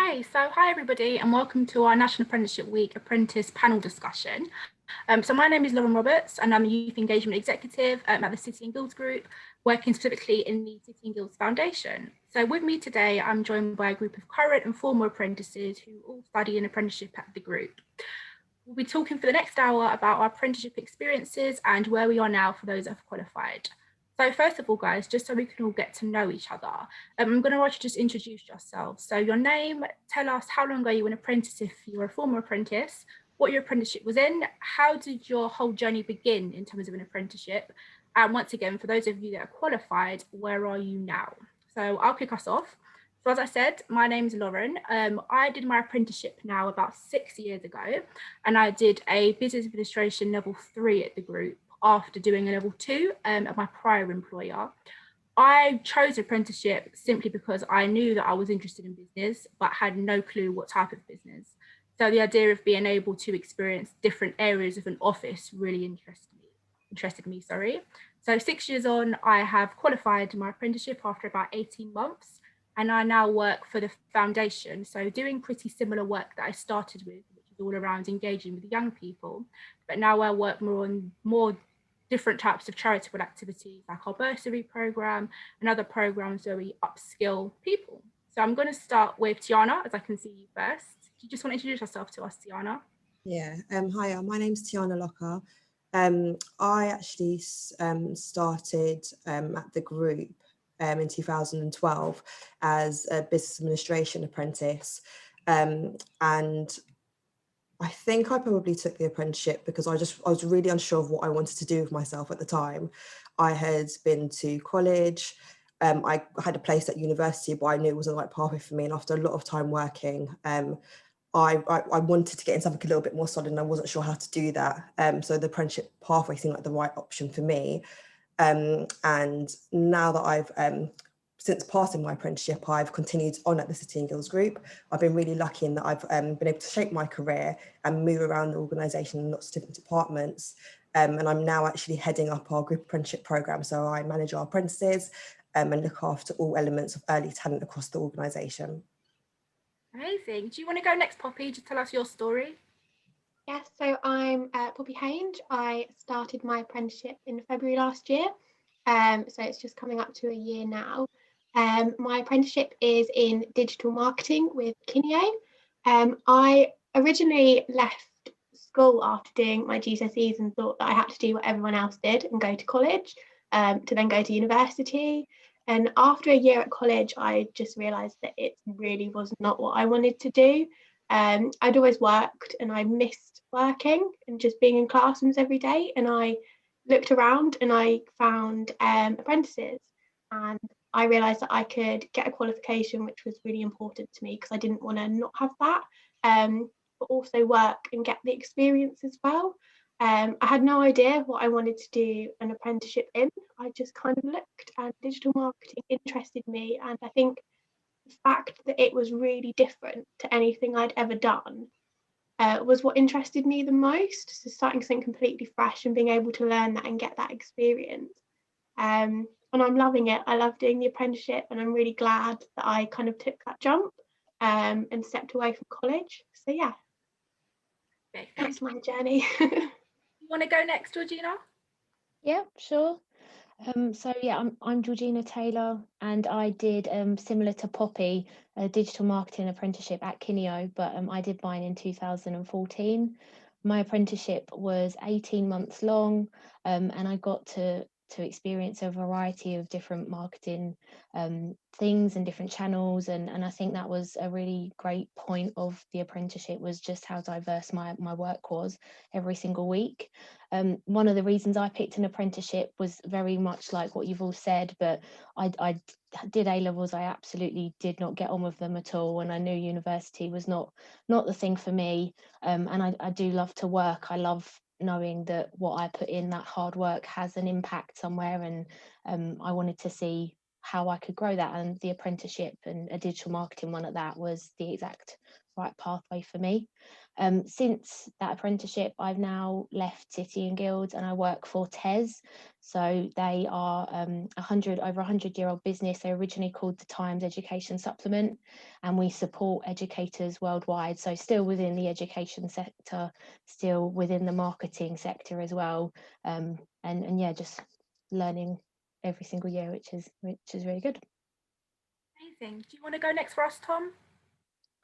Hey, so hi everybody and welcome to our National Apprenticeship Week Apprentice panel discussion. So my name is Lauren Roberts and I'm the Youth Engagement Executive at the City and Guilds Group, working specifically in the City and Guilds Foundation. So with me today, I'm joined by a group of current and former apprentices who all study an apprenticeship at the group. We'll be talking for the next hour about our apprenticeship experiences and where we are now for those that have qualified. So first of all, guys, just so we can all get to know each other, I'm going to ask you to just introduce yourselves. So your name, tell us how long ago you were an apprentice if you're a former apprentice, what your apprenticeship was in, how did your whole journey begin in terms of an apprenticeship, and once again, for those of you that are qualified, where are you now? So I'll kick us off. So as I said, my name's Lauren. I did my apprenticeship now about 6 years ago, and I did a business administration level 3 at the group after doing a level 2 at my prior employer. I chose apprenticeship simply because I knew that I was interested in business, but had no clue what type of business. So the idea of being able to experience different areas of an office really interested me. So 6 years on, I have qualified my apprenticeship after about 18 months, and I now work for the foundation. So doing pretty similar work that I started with, which is all around engaging with young people, but now I work more different types of charitable activities like our bursary program and other programs where we upskill people. So I'm going to start with Tiana, as I can see you first. Do you just want to introduce yourself to us, Tiana? Yeah, hi, my name's Tiana Locker. I actually started at the group in 2012 as a business administration apprentice. And I think I probably took the apprenticeship because I was really unsure of what I wanted to do with myself at the time. I had been to college. I had a place at university, but I knew it wasn't the right pathway for me. And after a lot of time working, I wanted to get in something a little bit more solid, and I wasn't sure how to do that. So the apprenticeship pathway seemed like the right option for me. And now that I've since passing my apprenticeship, I've continued on at the City and Guilds Group. I've been really lucky in that I've been able to shape my career and move around the organisation in lots of different departments. And I'm now actually heading up our group apprenticeship programme. So I manage our apprentices and look after all elements of early talent across the organisation. Amazing. Do you want to go next, Poppy? Just tell us your story. Yes, so I'm Poppy Hainge. I started my apprenticeship in February last year, so it's just coming up to a year now. My apprenticeship is in digital marketing with Kineo. I originally left school after doing my GCSEs and thought that I had to do what everyone else did and go to college, to then go to university. And after a year at college, I just realised that it really was not what I wanted to do. I'd always worked and I missed working and just being in classrooms every day. And I looked around and I found apprentices, and I realised that I could get a qualification, which was really important to me because I didn't want to not have that, but also work and get the experience as well. I had no idea what I wanted to do an apprenticeship in. I just kind of looked, and digital marketing interested me. And I think the fact that it was really different to anything I'd ever done was what interested me the most. So starting something completely fresh and being able to learn that and get that experience. And I'm loving it. I love doing the apprenticeship, and I'm really glad that I kind of took that jump and stepped away from college. So yeah, Okay, that's my journey. you want to go next, Georgina? Yeah, sure. So yeah, I'm Georgina Taylor, and I did similar to Poppy, a digital marketing apprenticeship at Kineo, but I did mine in 2014. My apprenticeship was 18 months long, and I got to experience a variety of different marketing things and different channels, and I think that was a really great point of the apprenticeship, was just how diverse my work was every single week. One of the reasons I picked an apprenticeship was very much like what you've all said, but I did A-levels. I absolutely did not get on with them at all, and I knew university was not the thing for me. And I do love to work. I love knowing that what I put in, that hard work, has an impact somewhere, and I wanted to see how I could grow that, and the apprenticeship and a digital marketing one at that was the exact right pathway for me. Since that apprenticeship, I've now left City and Guilds and I work for TES. So they are over 100-year-old business. They originally called the Times Education Supplement, and we support educators worldwide. So still within the education sector, still within the marketing sector as well. And yeah, just learning every single year, which is really good. Amazing. Do you want to go next for us, Tom?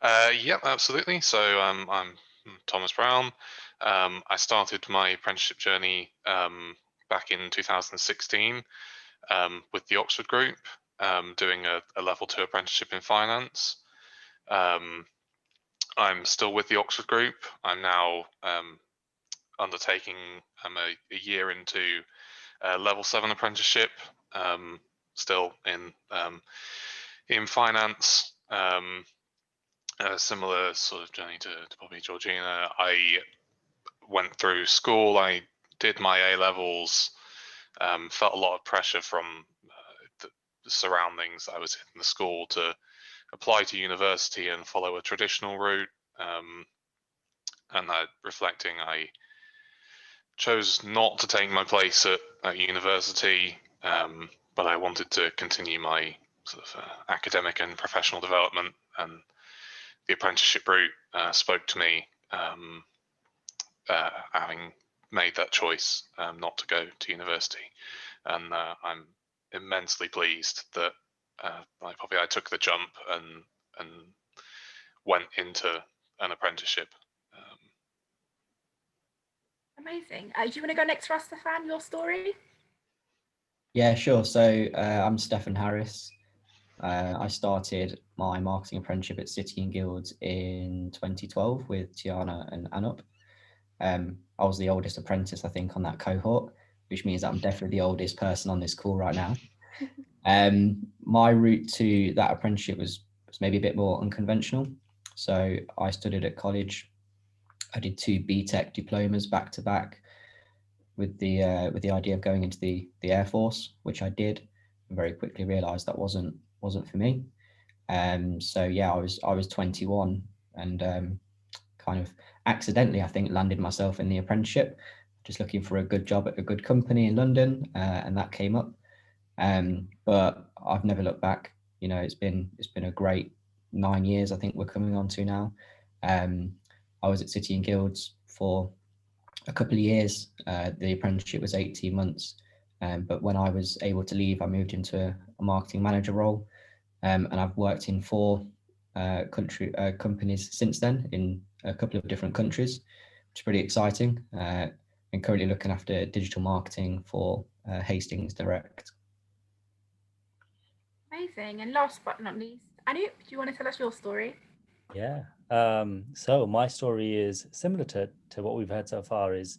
Yep, absolutely. So I'm Thomas Brown. I started my apprenticeship journey back in 2016 with the Oxford Group, doing a level 2 apprenticeship in finance. I'm still with the Oxford Group. I'm now undertaking a year into level 7 apprenticeship, still in finance. A similar sort of journey to probably Georgina. I went through school, I did my A levels, felt a lot of pressure from the surroundings I was in the school to apply to university and follow a traditional route. And reflecting, I chose not to take my place at university, but I wanted to continue my sort of academic and professional development, and the apprenticeship route spoke to me, having made that choice not to go to university. And I'm immensely pleased that I took the jump and went into an apprenticeship. Amazing. Do you want to go next for us, Stefan, your story? Yeah, sure. So I'm Stefan Harris. I started my marketing apprenticeship at City and Guilds in 2012 with Tiana and Anup. I was the oldest apprentice, I think, on that cohort, which means that I'm definitely the oldest person on this call right now. My route to that apprenticeship was maybe a bit more unconventional. So I studied at college. I did 2 BTEC diplomas back to back with the idea of going into the Air Force, which I did, and very quickly realised that wasn't for me. So yeah, I was 21 and kind of accidentally, I think, landed myself in the apprenticeship, just looking for a good job at a good company in London, and that came up. But I've never looked back. You know, it's been a great 9 years, I think we're coming on to now. I was at City and Guilds for a couple of years. The apprenticeship was 18 months. But when I was able to leave, I moved into a marketing manager role. And I've worked in 4 companies since then, in a couple of different countries, which is pretty exciting. And currently looking after digital marketing for Hastings Direct. Amazing. And last but not least, Anup, do you want to tell us your story? Yeah. So my story is similar to what we've heard so far. Is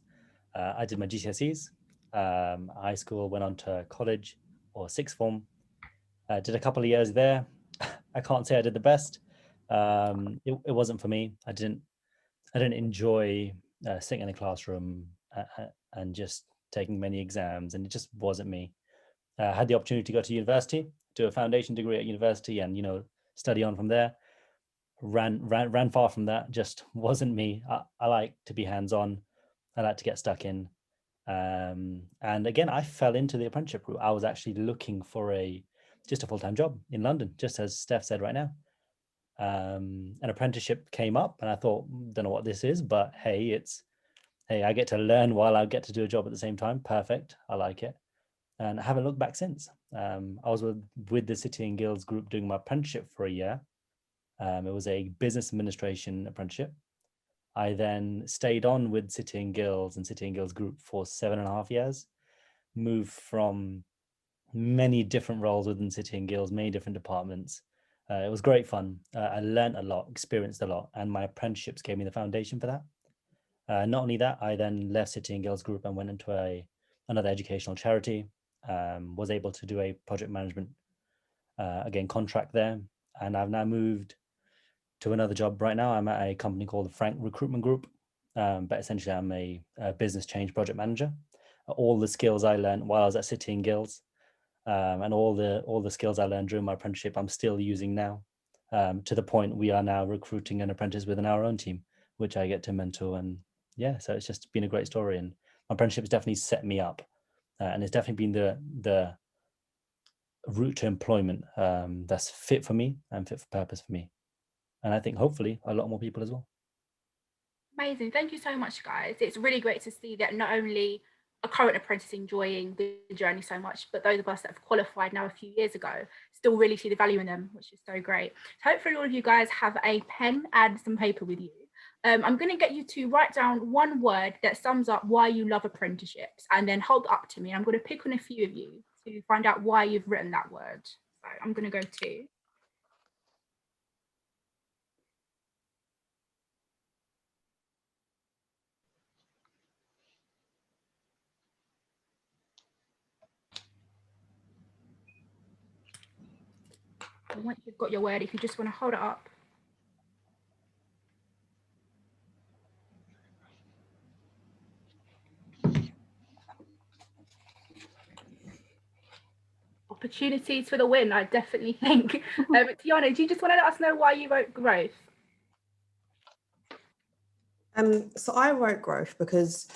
I did my GCSEs, high school, went on to college or sixth form. Did a couple of years there. I can't say I did the best. It wasn't for me. I didn't enjoy sitting in a classroom and just taking many exams, and it just wasn't me. I had the opportunity to go to university, do a foundation degree at university, and study on from there. Ran far from that. Just wasn't me. I like to be hands-on. I like to get stuck in. And again, I fell into the apprenticeship route. I was actually looking for just a full-time job in London, just as Steph said right now. An apprenticeship came up, and I thought, don't know what this is, but hey, I get to learn while I get to do a job at the same time. Perfect. I like it. And I haven't looked back since. I was with the City and Guilds group doing my apprenticeship for a year. It was a business administration apprenticeship. I then stayed on with City and Guilds group for 7.5 years, moved from many different roles within City and Guilds, many different departments. It was great fun. I learned a lot, experienced a lot, and my apprenticeships gave me the foundation for that. Not only that, I then left City and Guilds group and went into another educational charity, was able to do a project management, again, contract there. And I've now moved to another job right now. I'm at a company called the Frank Recruitment Group, but essentially I'm a business change project manager. All the skills I learned while I was at City and Guilds, and all the skills I learned during my apprenticeship I'm still using now, to the point we are now recruiting an apprentice within our own team, which I get to mentor. And yeah, so it's just been a great story, and my apprenticeship has definitely set me up, and it's definitely been the route to employment that's fit for me and fit for purpose for me, and I think hopefully a lot more people as well. Amazing. Thank you so much, guys. It's really great to see that not only a current apprentice enjoying the journey so much, but those of us that have qualified now a few years ago still really see the value in them, which is so great. So hopefully all of you guys have a pen and some paper with you. I'm going to get you to write down one word that sums up why you love apprenticeships, and then hold it up to me. I'm going to pick on a few of you to find out why you've written that word. So I'm going to go to once you've got your word, if you just want to hold it up. Opportunities for the win, I definitely think. Tiana, do you just want to let us know why you wrote growth? So I wrote growth because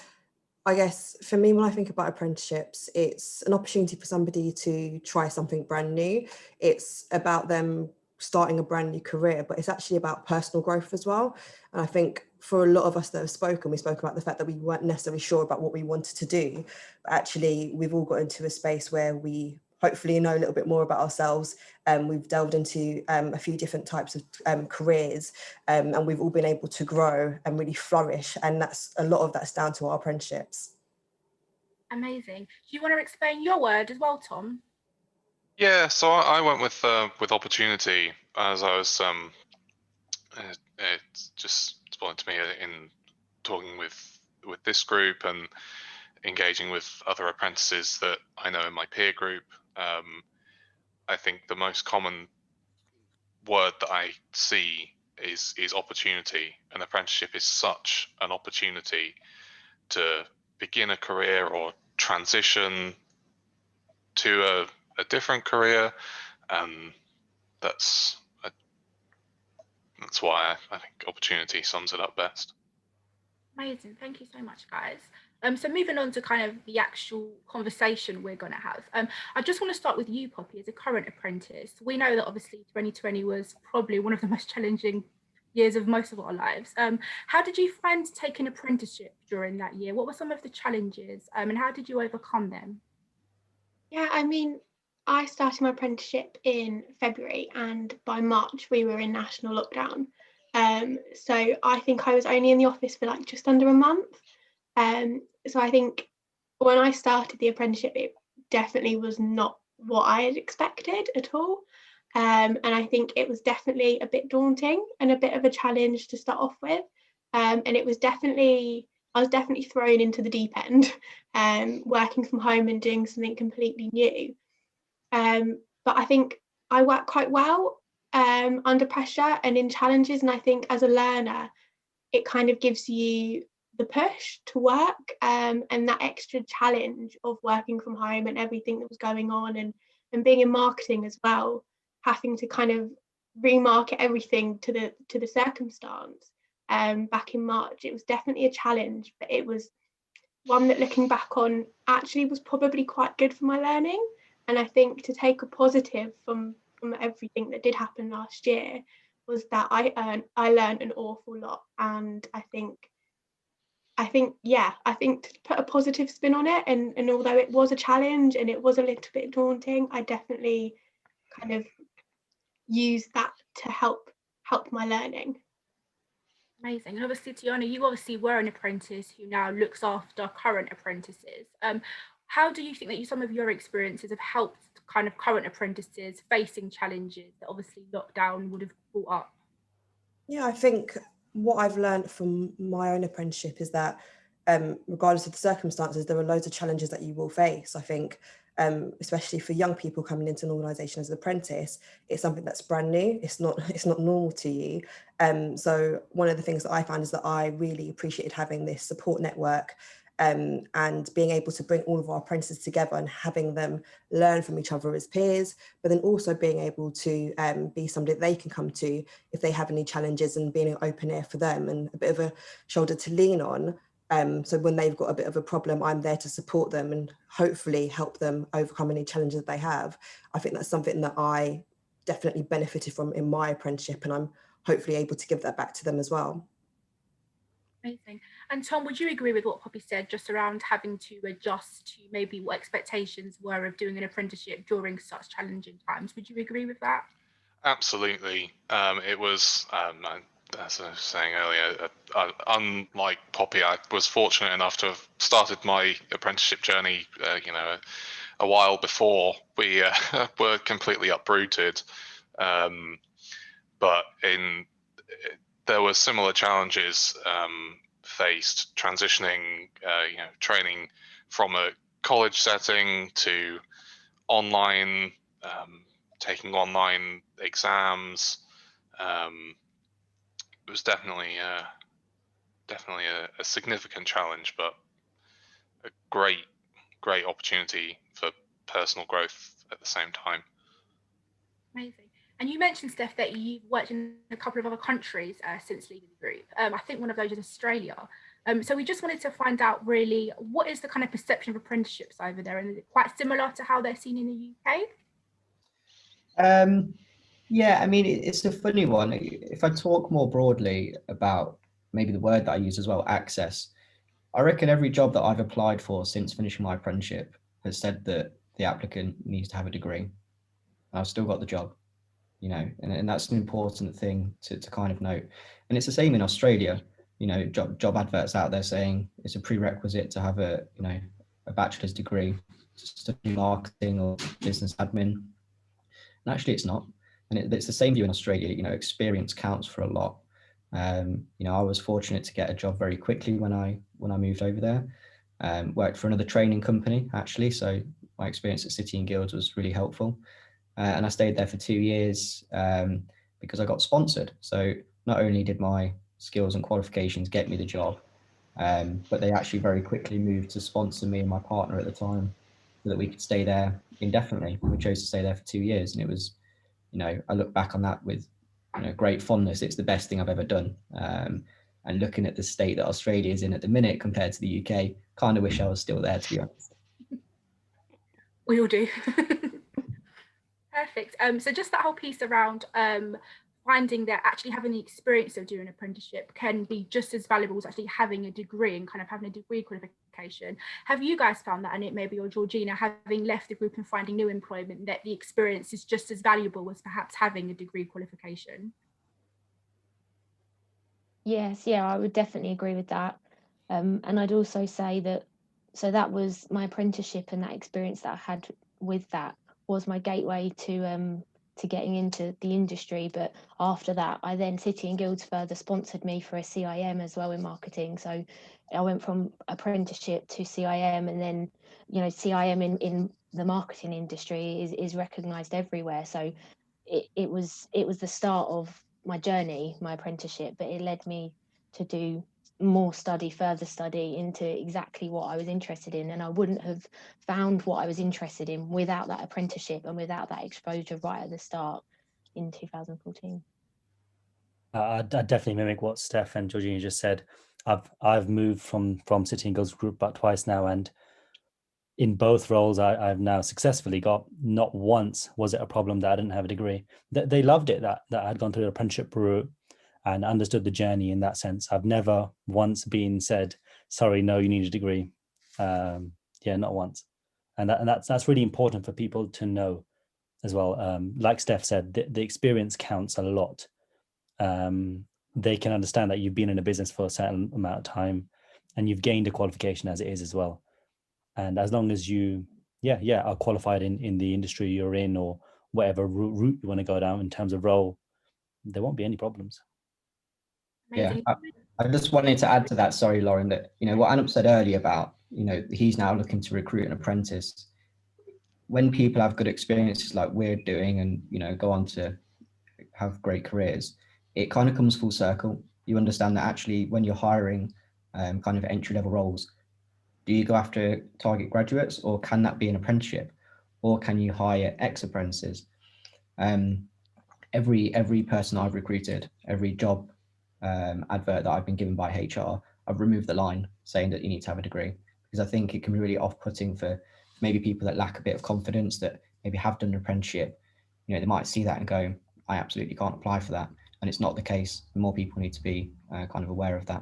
I guess for me, when I think about apprenticeships, it's an opportunity for somebody to try something brand new. It's about them starting a brand new career, but it's actually about personal growth as well. And I think for a lot of us that have spoken, we spoke about the fact that we weren't necessarily sure about what we wanted to do, but actually we've all got into a space where we hopefully know a little bit more about ourselves. We've delved into a few different types of careers, and we've all been able to grow and really flourish. And that's a lot of that's down to our apprenticeships. Amazing. Do you want to explain your word as well, Tom? Yeah, so I went with opportunity, as I was it just spawned to me in talking with this group and engaging with other apprentices that I know in my peer group. I think the most common word that I see is opportunity. An apprenticeship is such an opportunity to begin a career or transition to a different career, and that's why I think opportunity sums it up best. Amazing. Thank you so much, guys. So moving on to kind of the actual conversation we're going to have. I just want to start with you, Poppy, as a current apprentice. We know that obviously 2020 was probably one of the most challenging years of most of our lives. How did you find taking apprenticeship during that year? What were some of the challenges, and how did you overcome them? Yeah, I mean, I started my apprenticeship in February, and by March we were in national lockdown. So I think I was only in the office for like just under a month. So I think when I started the apprenticeship, it definitely was not what I had expected at all. And I think it was definitely a bit daunting and a bit of a challenge to start off with. And it was definitely, I was definitely thrown into the deep end, working from home and doing something completely new. But I think I work quite well under pressure and in challenges. And I think as a learner, it kind of gives you the push to work, and that extra challenge of working from home and everything that was going on, and being in marketing as well, having to kind of remarket everything to the circumstance. Back in March, it was definitely a challenge, but it was one that, looking back on, actually was probably quite good for my learning. And I think to take a positive from everything that did happen last year was that I learned an awful lot. And I think to put a positive spin on it, and although it was a challenge and it was a little bit daunting, I definitely kind of used that to help my learning. Amazing. And obviously, Tiana, you obviously were an apprentice who now looks after current apprentices. How do you think that some of your experiences have helped kind of current apprentices facing challenges that obviously lockdown would have brought up? Yeah, I think what I've learned from my own apprenticeship is that regardless of the circumstances, there are loads of challenges that you will face. I think especially for young people coming into an organisation as an apprentice, it's something that's brand new. It's not normal to you. So one of the things that I found is that I really appreciated having this support network and being able to bring all of our apprentices together and having them learn from each other as peers, but then also being able to be somebody that they can come to if they have any challenges, and being an open ear for them and a bit of a shoulder to lean on. So when they've got a bit of a problem, I'm there to support them and hopefully help them overcome any challenges that they have. I think that's something that I definitely benefited from in my apprenticeship, and I'm hopefully able to give that back to them as well. Amazing. And Tom, would you agree with what Poppy said, just around having to adjust to maybe what expectations were of doing an apprenticeship during such challenging times? Would you agree with that? Absolutely. It was, as I was saying earlier, unlike Poppy, I was fortunate enough to have started my apprenticeship journey, a while before we were completely uprooted. But there were similar challenges faced transitioning, training from a college setting to online, taking online exams. It was definitely a significant challenge, but a great opportunity for personal growth at the same time. Amazing. And you mentioned, Steph, that you've worked in a couple of other countries since leaving the group. I think one of those is Australia. So we just wanted to find out really, what is the kind of perception of apprenticeships over there? And is it quite similar to how they're seen in the UK? Yeah, I mean, it's a funny one. If I talk more broadly about maybe the word that I use as well, access, I reckon every job that I've applied for since finishing my apprenticeship has said that the applicant needs to have a degree. I've still got the job, and that's an important thing to kind of note. And it's the same in Australia, job adverts out there saying it's a prerequisite to have a bachelor's degree to study marketing or business admin. And actually it's not. And it's the same view in Australia. Experience counts for a lot. I was fortunate to get a job very quickly when I moved over there. Worked for another training company actually, so my experience at City and Guilds was really helpful. And I stayed there for 2 years because I got sponsored. So not only did my skills and qualifications get me the job, but they actually very quickly moved to sponsor me and my partner at the time so that we could stay there indefinitely. We chose to stay there for 2 years, and it was, I look back on that with great fondness. It's the best thing I've ever done. And looking at the state that Australia is in at the minute compared to the UK, kind of wish I was still there, to be honest. We all do. Perfect. So just that whole piece around finding that actually having the experience of doing an apprenticeship can be just as valuable as actually having a degree and kind of having a degree qualification. Have you guys found that, and maybe, or Georgina, having left the group and finding new employment, that the experience is just as valuable as perhaps having a degree qualification? Yes, yeah, I would definitely agree with that. And I'd also say that, so that was my apprenticeship, and that experience that I had with that was my gateway to getting into the industry. But after that, City and Guilds further sponsored me for a CIM as well in marketing. So I went from apprenticeship to CIM, and then CIM in the marketing industry is recognised everywhere. So it was the start of my journey, my apprenticeship, but it led me to do more further study into exactly what I was interested in. And I wouldn't have found what I was interested in without that apprenticeship and without that exposure right at the start in 2014. I'd definitely mimic what Steph and Georgina just said. I've moved from City and Guilds group about twice now, and in both roles I've now successfully got, not once was it a problem that I didn't have a degree. They loved it that I'd gone through the apprenticeship route and understood the journey in that sense. I've never once been said, sorry, no, you need a degree. Not once. And that's really important for people to know as well. Like Steph said, the experience counts a lot. They can understand that you've been in a business for a certain amount of time and you've gained a qualification as it is as well. And as long as you are qualified in the industry you're in, or whatever route you want to go down in terms of role, there won't be any problems. Amazing. Yeah, I just wanted to add to that, sorry, Lauren, that, what Anup said earlier about, he's now looking to recruit an apprentice. When people have good experiences like we're doing and, go on to have great careers, it kind of comes full circle. You understand that actually when you're hiring kind of entry-level roles, Do you go after target graduates, or can that be an apprenticeship, or can you hire ex-apprentices? Every person I've recruited, every job advert that I've been given by HR, I've removed the line saying that you need to have a degree, because I think it can be really off-putting for maybe people that lack a bit of confidence, that maybe have done an apprenticeship. You know, they might see that and go, I absolutely can't apply for that. And it's not the case. More people need to be kind of aware of that.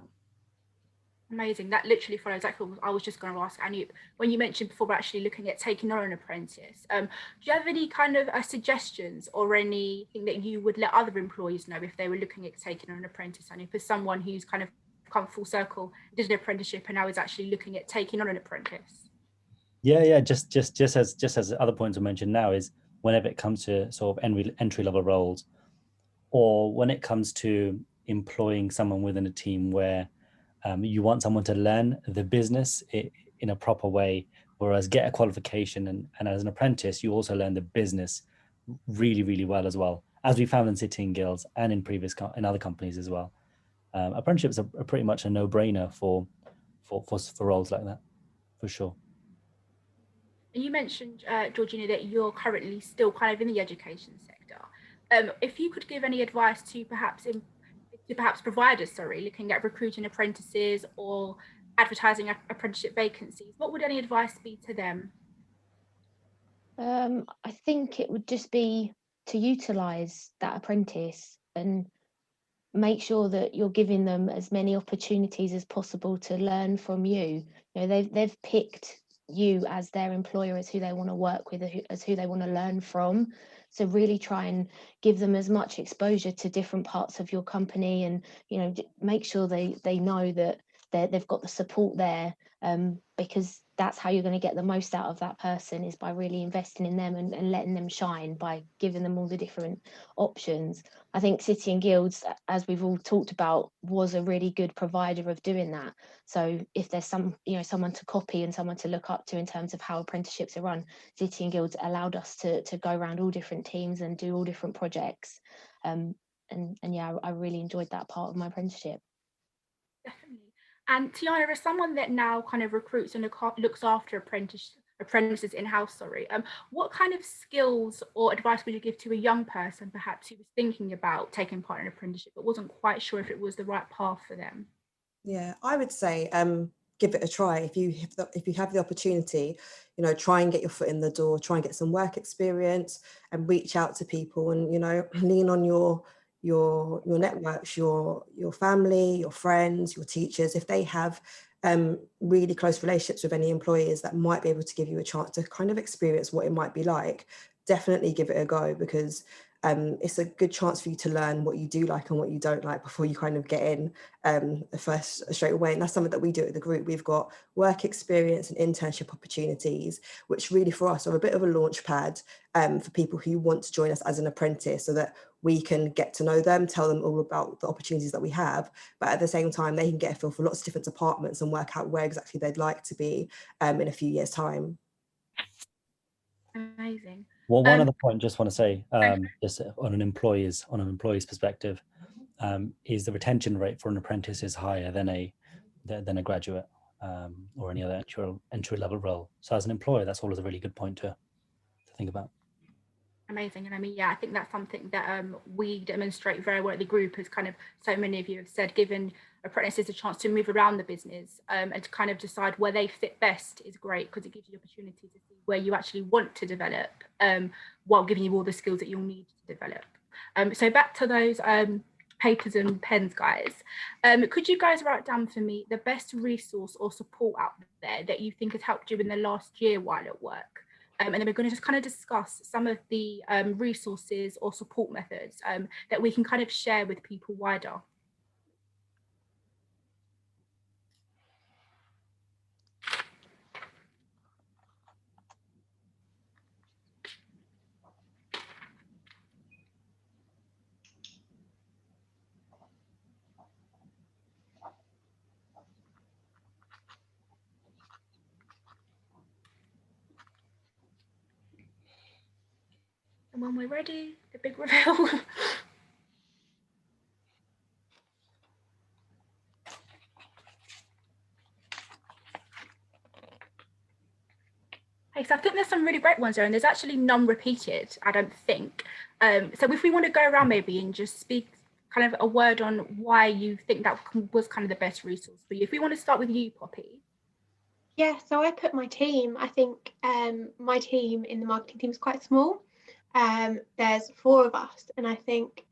Amazing. That literally follows exactly what I was just going to ask. And when you mentioned before, we're actually looking at taking on an apprentice. Do you have any kind of suggestions or anything that you would let other employers know if they were looking at taking on an apprentice? And for someone who's kind of come full circle, did an apprenticeship and now is actually looking at taking on an apprentice? Yeah. Just as other points I mentioned now, is whenever it comes to sort of entry level roles, or when it comes to employing someone within a team where you want someone to learn the business in a proper way, whereas get a qualification, and as an apprentice, you also learn the business really, really well as well, as we found in City and Guilds and in other companies as well. Apprenticeships are pretty much a no-brainer for roles like that, for sure. And you mentioned, Georgina, that you're currently still kind of in the education sector. If you could give any advice to perhaps providers, looking at recruiting apprentices or advertising apprenticeship vacancies, what would any advice be to them? I think it would just be to utilise that apprentice and make sure that you're giving them as many opportunities as possible to learn from you. You know, they've picked you as their employer, as who they want to work with, as who they want to learn from. So really try and give them as much exposure to different parts of your company, and make sure they know that they've got the support there, because that's how you're going to get the most out of that person, is by really investing in them and letting them shine, by giving them all the different options. I think City and Guilds, as we've all talked about, was a really good provider of doing that. So if there's someone to copy and someone to look up to in terms of how apprenticeships are run, City and Guilds allowed us to go around all different teams and do all different projects. And yeah, I really enjoyed that part of my apprenticeship. Definitely. And Tiana, as someone that now kind of recruits and looks after apprentices in-house, what kind of skills or advice would you give to a young person, perhaps, who was thinking about taking part in an apprenticeship but wasn't quite sure if it was the right path for them? Yeah, I would say give it a try. If you have the opportunity, try and get your foot in the door, try and get some work experience, and reach out to people, and lean on your networks, your family, your friends, your teachers. If they have really close relationships with any employers that might be able to give you a chance to kind of experience what it might be like, definitely give it a go, because it's a good chance for you to learn what you do like and what you don't like before you kind of get in straight away. And that's something that we do at the group. We've got work experience and internship opportunities, which really for us are a bit of a launch pad for people who want to join us as an apprentice, so that we can get to know them, tell them all about the opportunities that we have, but at the same time they can get a feel for lots of different departments and work out where exactly they'd like to be in a few years' time. Amazing. Well, one other point, just want to say, just on an employee's perspective, is the retention rate for an apprentice is higher than a graduate or any other entry level role. So as an employer, that's always a really good point to think about. Amazing. And I mean, yeah, I think that's something that we demonstrate very well at the group, as kind of so many of you have said, giving apprentices a chance to move around the business and to kind of decide where they fit best is great, because it gives you the opportunity to see where you actually want to develop while giving you all the skills that you'll need to develop. So back to those papers and pens, guys. Could you guys write down for me the best resource or support out there that you think has helped you in the last year while at work? And then we're going to just kind of discuss some of the resources or support methods that we can kind of share with people wider. And when we're ready, the big reveal. So I think there's some really great ones there, and there's actually none repeated, I don't think. So if we want to go around maybe and just speak kind of a word on why you think that was kind of the best resource for you. If we want to start with you, Poppy. Yeah, so I put my team. I think my team in the marketing team is quite small. There's 4 of us, and I think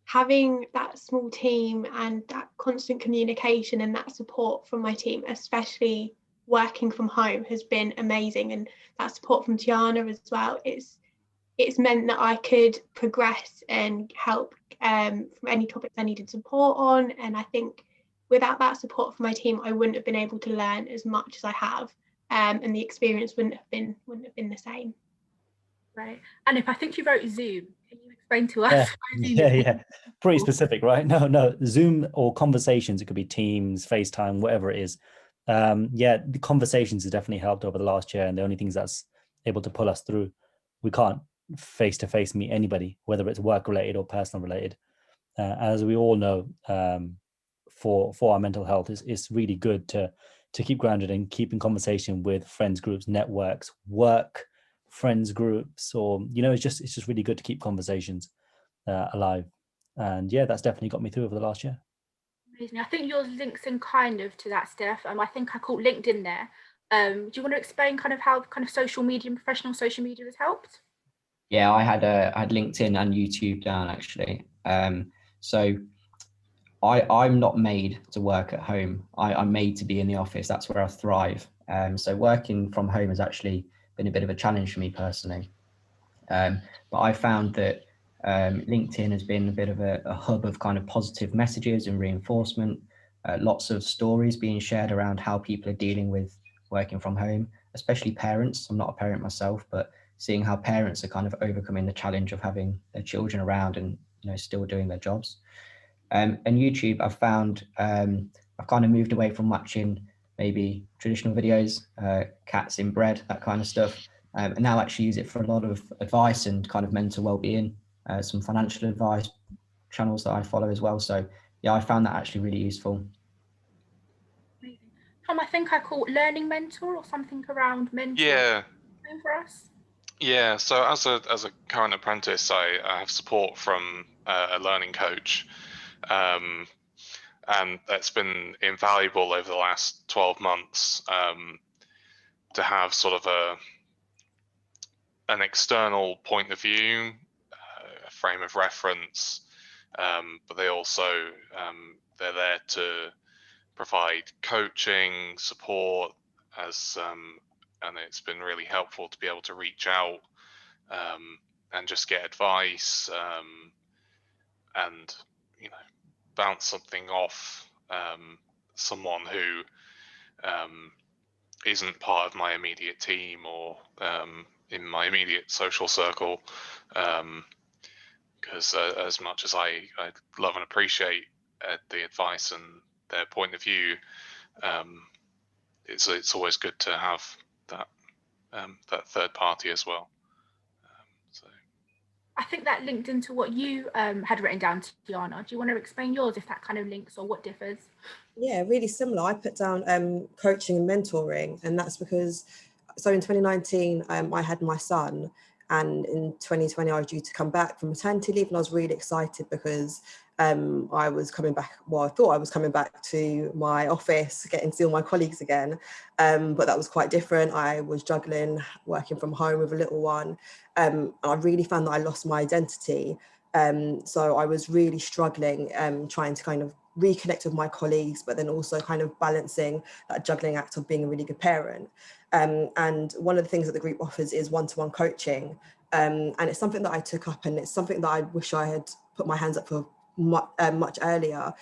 having that small team and that constant communication and that support from my team, especially working from home, has been amazing. And that support from Tiana as well, it's meant that I could progress and help from any topics I needed support on. And I think without that support from my team, I wouldn't have been able to learn as much as I have, and the experience wouldn't have been the same. Right. And if I think you wrote Zoom, can you explain to us? Yeah. Pretty specific, right? No, Zoom or conversations. It could be Teams, FaceTime, whatever it is. The conversations has definitely helped over the last year, and the only things that's able to pull us through. We can't face-to-face meet anybody, whether it's work-related or personal related. As we all know, for our mental health, it's really good to keep grounded and keep in conversation with friends groups, networks, work friends groups, or it's just really good to keep conversations alive. And that's definitely got me through over the last year. Amazing. I think yours links in kind of to that, Steph. I think I caught LinkedIn there. Do you want to explain kind of how kind of social media and professional social media has helped? Yeah, I had LinkedIn and YouTube down actually. So I'm not made to work at home. I'm made to be in the office. That's where I thrive. So working from home has actually been a bit of a challenge for me personally. But I found that LinkedIn has been a bit of a hub of kind of positive messages and reinforcement, lots of stories being shared around how people are dealing with working from home, especially parents. I'm not a parent myself, but seeing how parents are kind of overcoming the challenge of having their children around and still doing their jobs. And YouTube, I've found I've kind of moved away from watching maybe traditional videos, cats in bread, that kind of stuff. And now actually use it for a lot of advice and kind of mental well-being, some financial advice channels that I follow as well. So yeah, I found that actually really useful. Amazing. Tom, I think I caught Learning Mentor or something around mentor. Yeah. For us. Yeah. So as a current apprentice, I have support from a learning coach, and that's been invaluable over the last 12 months to have sort of an external point of view, a frame of reference, but they also they're there to provide coaching support and it's been really helpful to be able to reach out and just get advice and bounce something off someone who isn't part of my immediate team or in my immediate social circle, because as much as I love and appreciate the advice and their point of view, it's always good to have that third party as well. I think that linked into what you had written down, Tiana. Do you want to explain yours, if that kind of links or what differs? Yeah, really similar. I put down coaching and mentoring, and that's because, so in 2019, I had my son, and in 2020, I was due to come back from maternity leave, and I was really excited because I was coming back, well, I thought I was coming back to my office, getting to see all my colleagues again, but that was quite different. I was juggling working from home with a little one, and I really found that I lost my identity. So I was really struggling, trying to kind of reconnect with my colleagues, but then also kind of balancing that juggling act of being a really good parent. And one of the things that the group offers is one-to-one coaching. And it's something that I took up, and it's something that I wish I had put my hands up for much earlier,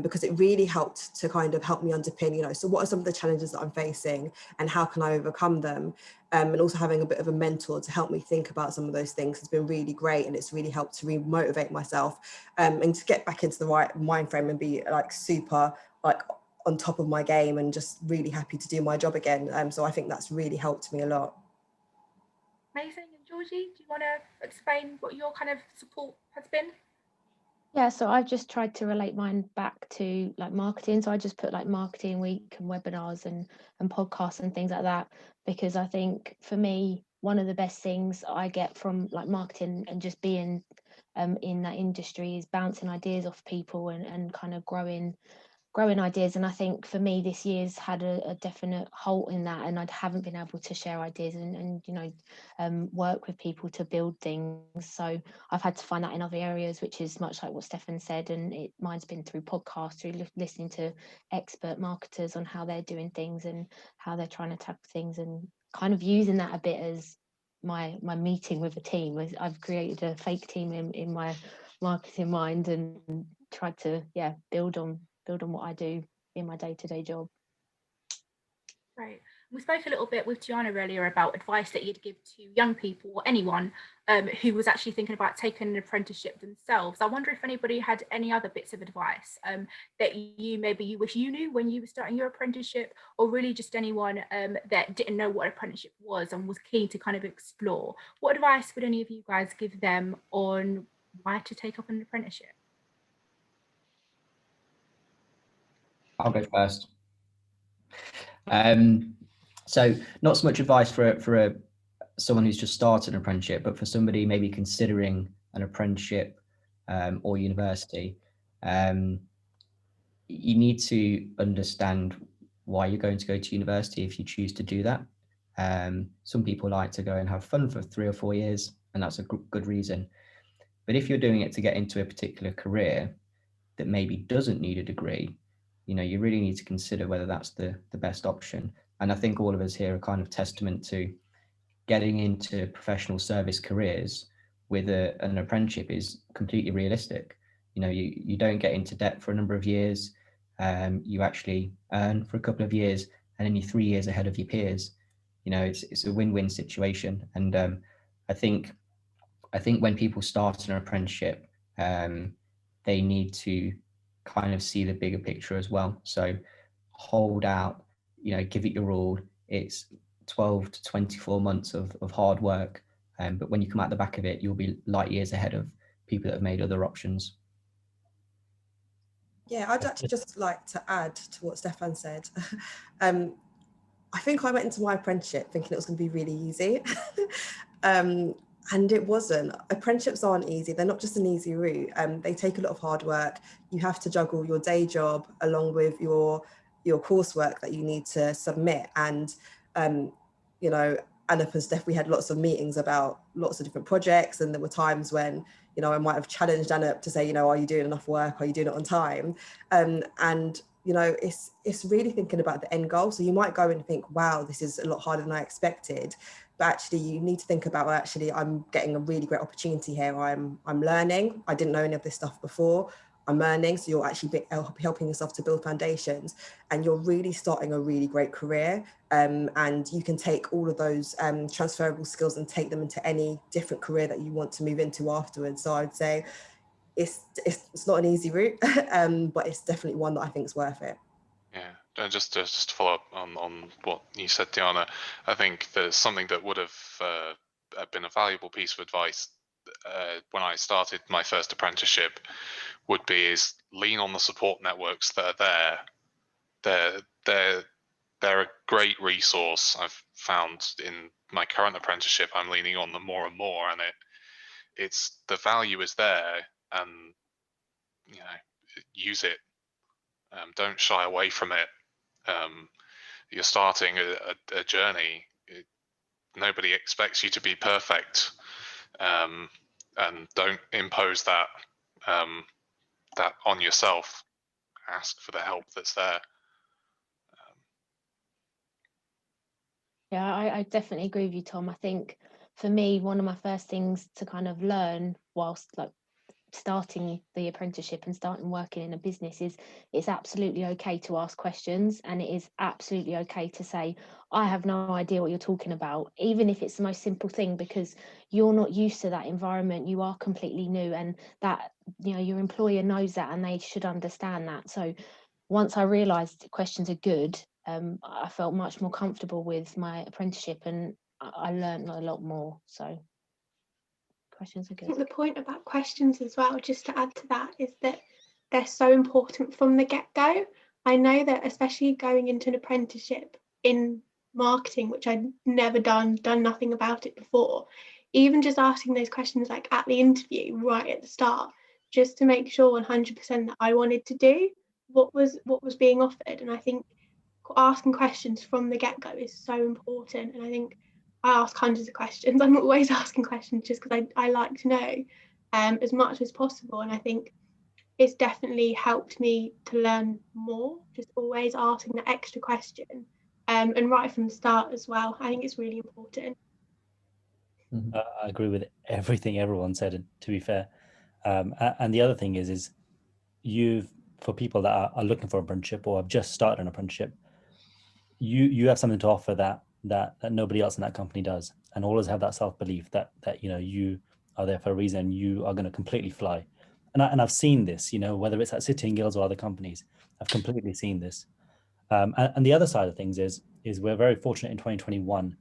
because it really helped to kind of help me underpin, so what are some of the challenges that I'm facing and how can I overcome them? And also having a bit of a mentor to help me think about some of those things has been really great, and it's really helped to re-motivate myself and to get back into the right mind frame and be like super like on top of my game and just really happy to do my job again. So I think that's really helped me a lot. Amazing. And Georgie, do you want to explain what your kind of support has been? Yeah, so I've just tried to relate mine back to like marketing. So I just put like marketing week and webinars and podcasts and things like that, because I think for me, one of the best things I get from like marketing and just being in that industry is bouncing ideas off people and kind of growing ideas. And I think for me this year's had a definite halt in that, and I haven't been able to share ideas and you know work with people to build things. So I've had to find that in other areas, which is much like what Stefan said, and mine's been through podcasts, through listening to expert marketers on how they're doing things and how they're trying to tackle things, and kind of using that a bit as my meeting with a team. I've created a fake team in my marketing mind and tried to build on what I do in my day-to-day job. Right. We spoke a little bit with Tiana earlier about advice that you'd give to young people or anyone who was actually thinking about taking an apprenticeship themselves. I wonder if anybody had any other bits of advice that you wish you knew when you were starting your apprenticeship, or really just anyone that didn't know what an apprenticeship was and was keen to kind of explore. What advice would any of you guys give them on why to take up an apprenticeship? I'll go first. So not so much advice for someone who's just started an apprenticeship, but for somebody maybe considering an apprenticeship or university, you need to understand why you're going to go to university if you choose to do that. Some people like to go and have fun for 3 or 4 years, and that's a good reason. But if you're doing it to get into a particular career that maybe doesn't need a degree, you know, you really need to consider whether that's the best option. And I think all of us here are kind of testament to getting into professional service careers with an apprenticeship is completely realistic. You know, you don't get into debt for a number of years. You actually earn for a couple of years, and then you're 3 years ahead of your peers. You know, it's a win-win situation. And I think when people start an apprenticeship, they need to kind of see the bigger picture as well. So hold out, you know, give it your all. It's 12 to 24 months of hard work. But when you come out the back of it, you'll be light years ahead of people that have made other options. Yeah, I'd actually just like to add to what Stefan said. I think I went into my apprenticeship thinking it was going to be really easy. And it wasn't. Apprenticeships aren't easy. They're not just an easy route. They take a lot of hard work. You have to juggle your day job along with your coursework that you need to submit. And, you know, Anup and Steph, we had lots of meetings about lots of different projects. And there were times when, you know, I might have challenged Anup to say, you know, are you doing enough work? Are you doing it on time? And you know, it's really thinking about the end goal. So you might go and think, wow, this is a lot harder than I expected. But actually you need to think about, well, actually, I'm getting a really great opportunity here. I'm learning. I didn't know any of this stuff before. I'm learning. So you're actually helping yourself to build foundations, and you're really starting a really great career. And you can take all of those transferable skills and take them into any different career that you want to move into afterwards. So I'd say it's not an easy route, but it's definitely one that I think is worth it. Yeah, just to follow up on what you said, Tiana, I think there's something that would have been a valuable piece of advice when I started my first apprenticeship would be is lean on the support networks that are there. They're a great resource. I've found in my current apprenticeship, I'm leaning on them more and more, and it's the value is there, and you know, use it. Don't shy away from it. You're starting a journey. Nobody expects you to be perfect, and don't impose that that on yourself. Ask for the help that's there. Yeah, I definitely agree with you, Tom. I think for me, one of my first things to kind of learn whilst like starting the apprenticeship and starting working in a business is it's absolutely okay to ask questions, and it is absolutely okay to say, I have no idea what you're talking about, even if it's the most simple thing, because you're not used to that environment. You are completely new, and that, you know, your employer knows that, and they should understand that. So once I realized questions are good, I felt much more comfortable with my apprenticeship, and I learned a lot more. So questions are I good. think the point about questions as well, just to add to that, is that they're so important from the get-go. I know that especially going into an apprenticeship in marketing, which I'd never done nothing about it before, even just asking those questions like at the interview right at the start, just to make sure 100% that I wanted to do what was being offered. And I think asking questions from the get-go is so important. And I think I ask hundreds of questions. I'm always asking questions just because I like to know as much as possible. And I think it's definitely helped me to learn more, just always asking the extra question, and right from the start as well. I think it's really important. I agree with everything everyone said, to be fair. And the other thing is for people that are looking for an apprenticeship or have just started an apprenticeship, you have something to offer that nobody else in that company does, and always have that self-belief that you are there for a reason. You are going to completely fly. And I've seen this, whether it's at City and Guilds or other companies, I've completely seen this. And the other side of things is we're very fortunate in 2021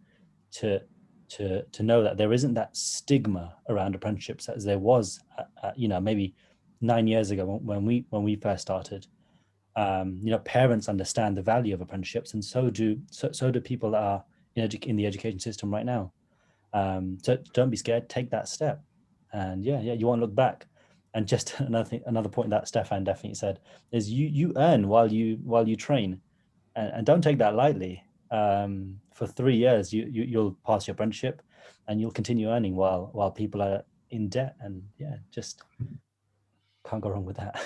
to know that there isn't that stigma around apprenticeships as there was, maybe 9 years ago when we first started. Parents understand the value of apprenticeships, and so do people that are in the education system right now. So don't be scared. Take that step, and you won't look back. And just another point that Stefan definitely said is you earn while you train, and don't take that lightly. For 3 years, you'll pass your apprenticeship, and you'll continue earning while people are in debt, and just can't go wrong with that.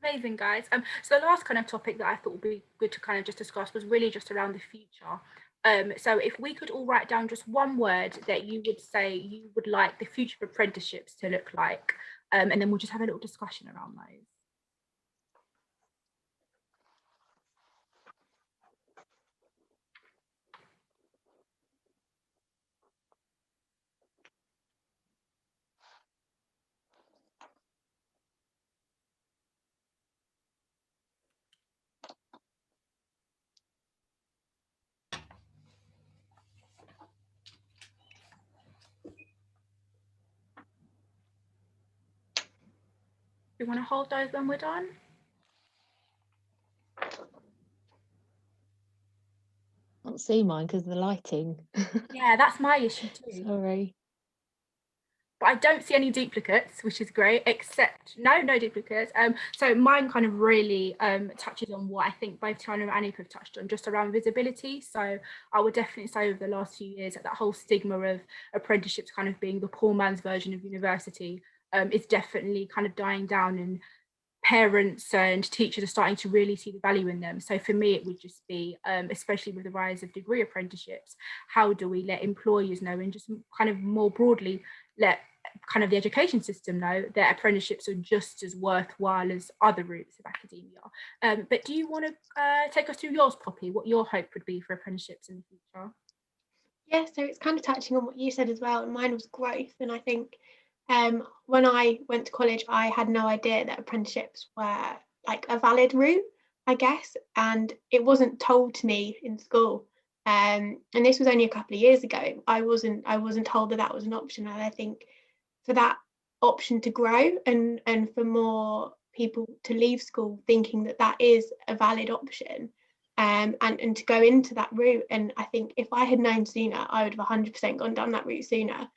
Amazing, guys. So the last kind of topic that I thought would be good to kind of just discuss was really just around the future. So if we could all write down just one word that you would say you would like the future of apprenticeships to look like, and then we'll just have a little discussion around those. Do you want to hold those when we're done? Can't see mine because of the lighting. Yeah, that's my issue too. Sorry. But I don't see any duplicates, which is great, except no duplicates. So mine kind of really touches on what I think both Tiana and Anik have touched on, just around visibility. So I would definitely say over the last few years that whole stigma of apprenticeships kind of being the poor man's version of university is definitely kind of dying down, and parents and teachers are starting to really see the value in them. So for me, it would just be, especially with the rise of degree apprenticeships, how do we let employers know, and just kind of more broadly let kind of the education system know that apprenticeships are just as worthwhile as other routes of academia. But do you want to take us through yours, Poppy, what your hope would be for apprenticeships in the future? Yeah, so it's kind of touching on what you said as well, and mine was growth. And I think when I went to college, I had no idea that apprenticeships were like a valid route, I guess, and it wasn't told to me in school. And this was only a couple of years ago. I wasn't told that was an option, and I think for that option to grow, and for more people to leave school thinking that is a valid option, and to go into that route. And I think if I had known sooner, I would have 100% gone down that route sooner.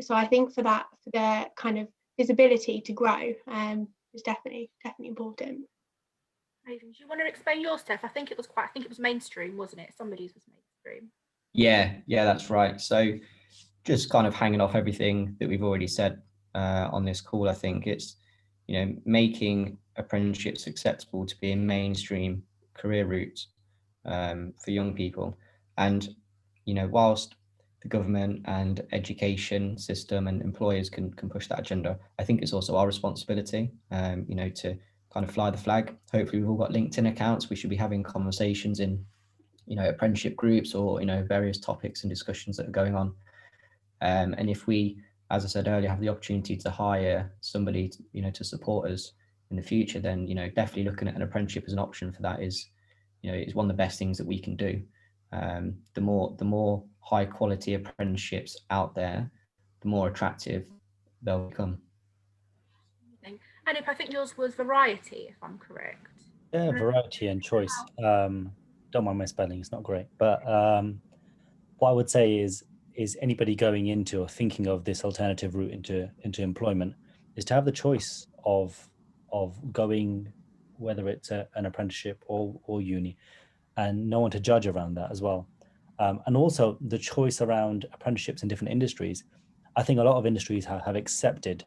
So I think for their kind of visibility to grow is definitely important. Amazing. Do you want to explain your stuff? I think it was mainstream, wasn't it? Somebody's was mainstream. Yeah, that's right. So just kind of hanging off everything that we've already said on this call, I think it's, making apprenticeships acceptable to be a mainstream career route for young people. And, whilst the government and education system and employers can push that agenda, I think it's also our responsibility, to kind of fly the flag. Hopefully we've all got LinkedIn accounts. We should be having conversations in, apprenticeship groups or, various topics and discussions that are going on. And if we, as I said earlier, have the opportunity to hire somebody, to support us in the future, then, definitely looking at an apprenticeship as an option for that is one of the best things that we can do. The more high quality apprenticeships out there, the more attractive they'll become. And if I think yours was variety, if I'm correct. Yeah, variety and choice. Don't mind my spelling, it's not great. But what I would say is anybody going into or thinking of this alternative route into employment is to have the choice of going, whether it's an apprenticeship or uni, and no one to judge around that as well. And also the choice around apprenticeships in different industries. I think a lot of industries have accepted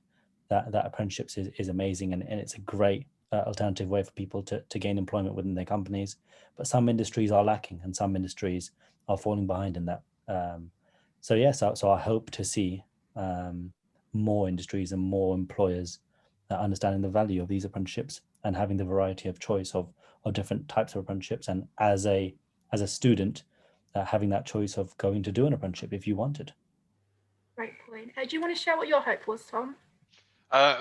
that apprenticeships is amazing, and it's a great alternative way for people to gain employment within their companies. But some industries are lacking, and some industries are falling behind in that. So I hope to see more industries and more employers understanding the value of these apprenticeships and having the variety of choice of different types of apprenticeships. And as a student, having that choice of going to do an apprenticeship if you wanted. Great point. Do you want to share what your hope was, Tom?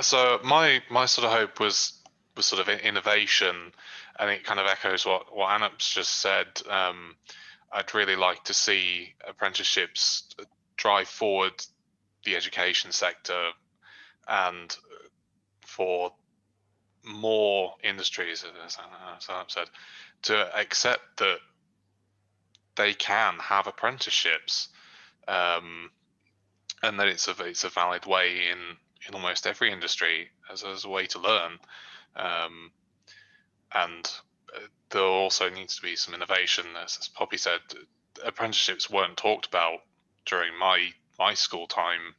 So my sort of hope was sort of innovation, and it kind of echoes what Anup's just said. I'd really like to see apprenticeships drive forward the education sector, and for more industries, as Anup said, to accept that they can have apprenticeships, and that it's a valid way in almost every industry as a way to learn. And there also needs to be some innovation. As Poppy said, apprenticeships weren't talked about during my school time.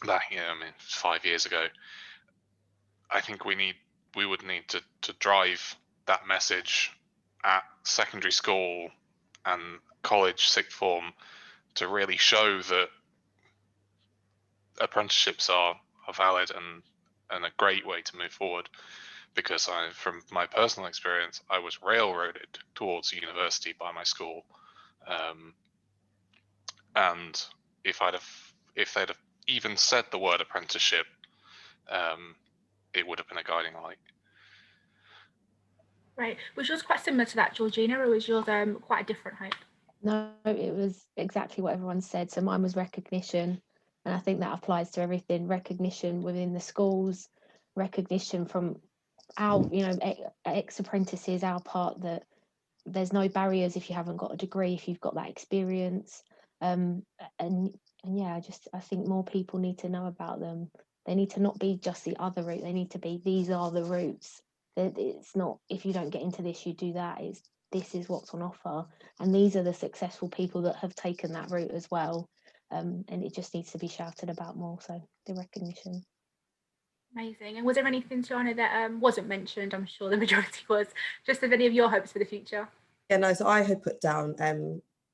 Back, 5 years ago. I think we would need to drive that message at secondary school and college, sixth form, to really show that apprenticeships are valid and a great way to move forward. Because from my personal experience, I was railroaded towards university by my school, and if they'd have even said the word apprenticeship, it would have been a guiding light. Right. Was yours quite similar to that, Georgina, or was yours quite a different hope? No, it was exactly what everyone said. So mine was recognition, and I think that applies to everything. Recognition within the schools, recognition from our, ex-apprentices, our part, that there's no barriers if you haven't got a degree, if you've got that experience. And yeah, I think more people need to know about them. They need to not be just the other route. They need to be, these are the routes. It's not, if you don't get into this, you do that. It's, this is what's on offer. And these are the successful people that have taken that route as well. And it just needs to be shouted about more. So the recognition. Amazing. And was there anything, Tiana, that wasn't mentioned? I'm sure the majority was. Just of any of your hopes for the future? Yeah, no, so I had put down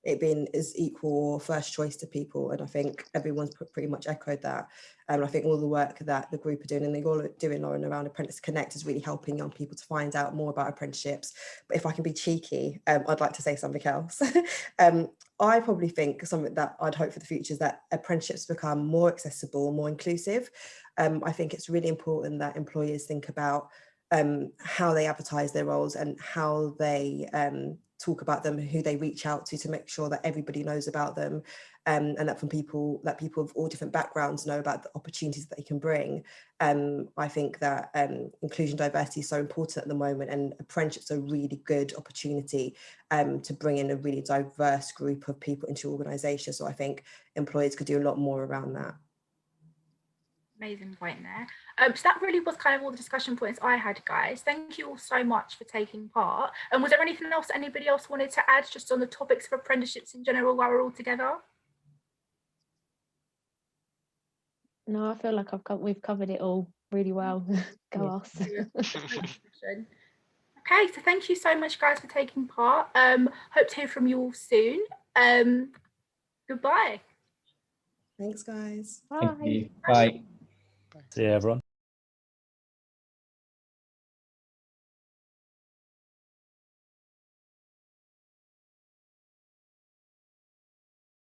it being as equal or first choice to people, and I think everyone's pretty much echoed that. And I think all the work that the group are doing and they're all doing on around Apprentice Connect is really helping young people to find out more about apprenticeships. But if I can be cheeky, I'd like to say something else. I probably think something that I'd hope for the future is that apprenticeships become more accessible, more inclusive. I think it's really important that employers think about how they advertise their roles and how they talk about them, who they reach out to make sure that everybody knows about them, and that people of all different backgrounds know about the opportunities that they can bring. I think that inclusion diversity is so important at the moment, and apprenticeships are a really good opportunity to bring in a really diverse group of people into your organisation. So I think employers could do a lot more around that. Amazing point there. So that really was kind of all the discussion points I had, guys. Thank you all so much for taking part. And was there anything else anybody else wanted to add just on the topics of apprenticeships in general while we're all together? No, I feel like we've covered it all really well. Go us. Okay, so thank you so much, guys, for taking part. Hope to hear from you all soon. Goodbye. Thanks, guys. Bye. Thank you. Bye. See you, everyone.